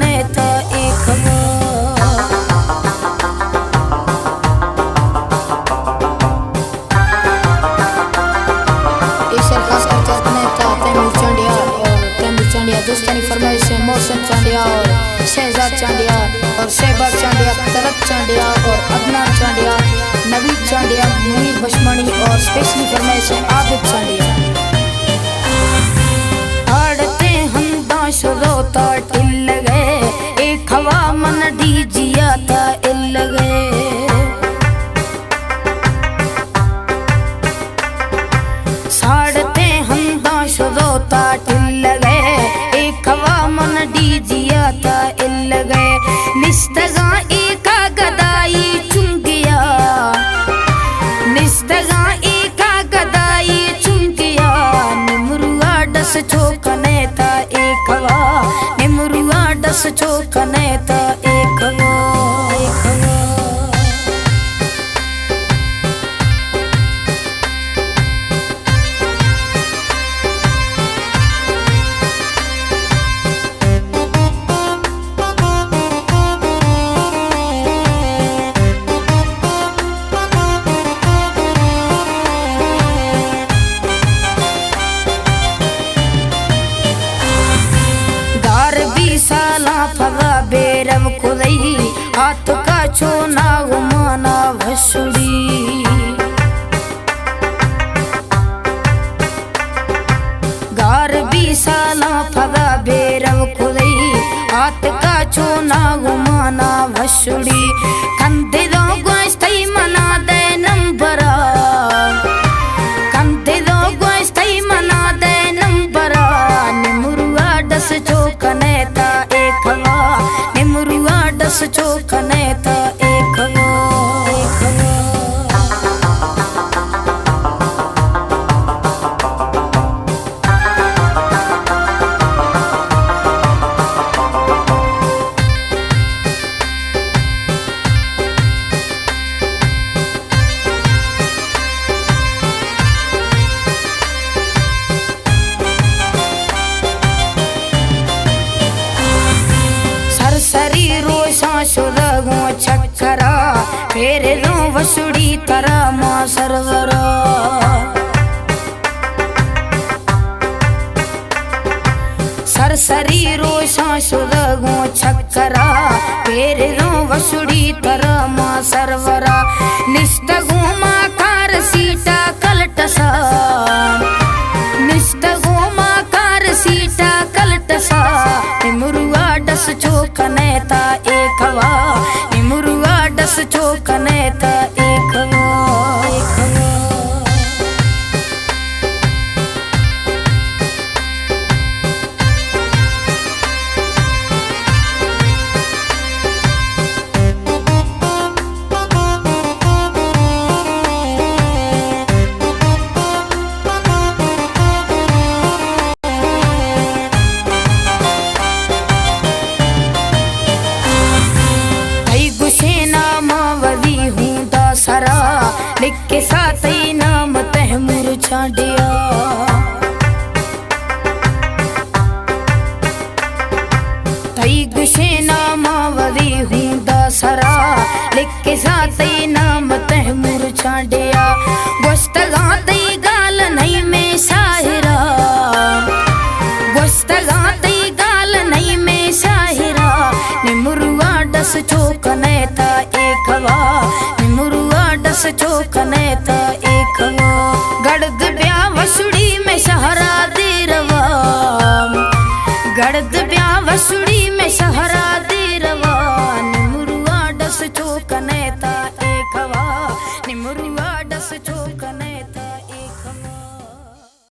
कने था एक दोस्तानी फरमाइश है मोहसिन चांडिया और शहजाद चांडिया और शहबाज चांडिया, तलत चांडिया और अदनान चांडिया, नवीद चांडिया, मुनीर बशमणी और स्पेशली फरमाइश है आबिद चांडिया। आड़ते हंदा शुरोता टिल गए एक हवा मन दीजिया था इल गए। साड़ते हंदा शुरोता टिल गए एक हवा मन दीजिया था इल गए। निस्तगा एका गदाई चुन गया, निस्तगा एका गदाई चुन गया। निमरुआ डस चौकने था एक हवा, निमरुआ डस चौकने था एक हवा, एक हवा। साला फगा बेरव खुदई हाथ का चोना घुमाना भसुड़ी। गार भी साला फगा बेरव खुदई हाथ का चोना घुमाना भसुड़ी। कंधे दो गोश्तई मना दे नंबरा, कंधे दो गोश्तई मना दे नंबरा। निमरुआ डस चौकने था एक हवा, निमरुआ डस चौकने था एक हवा, एक हवा। सरसरी रोशा शुदगो चक्करा फेर रो वसुड़ी तरा मां सरवरा। सरसरी रोशा शुदगो चक्करा फेर रो वसुड़ी तरा मां सरवरा। निस्तगो मां कार सीटा कलटसा, निस्तगो मां कार सीटा कलटसा। निमरुआ डस चौकने था एक हवा, निमरुआ डस चौकने था एक हवा, एक हवा। सरा लिख के साथ ही नाम तैमूर चांडिया। तई गुशेना मावरी हूँ दसरा लिख के साथ ही नाम तैमूर चांडिया। गुस्तगा तई गाल नहीं में साहिरा, गुस्तगा तई गाल नहीं में साहिरा। निमरुआ डस चौकने था एक हवा, निमरुआ डस चौकने था एक हवा। गड़द ब्याह वसुड़ी में सहारा दे रवा, गड़द ब्याह वसुड़ी में सहारा दे रवा। निमरुआ डस चौकने था एक हवा, निमरुआ डस चौकने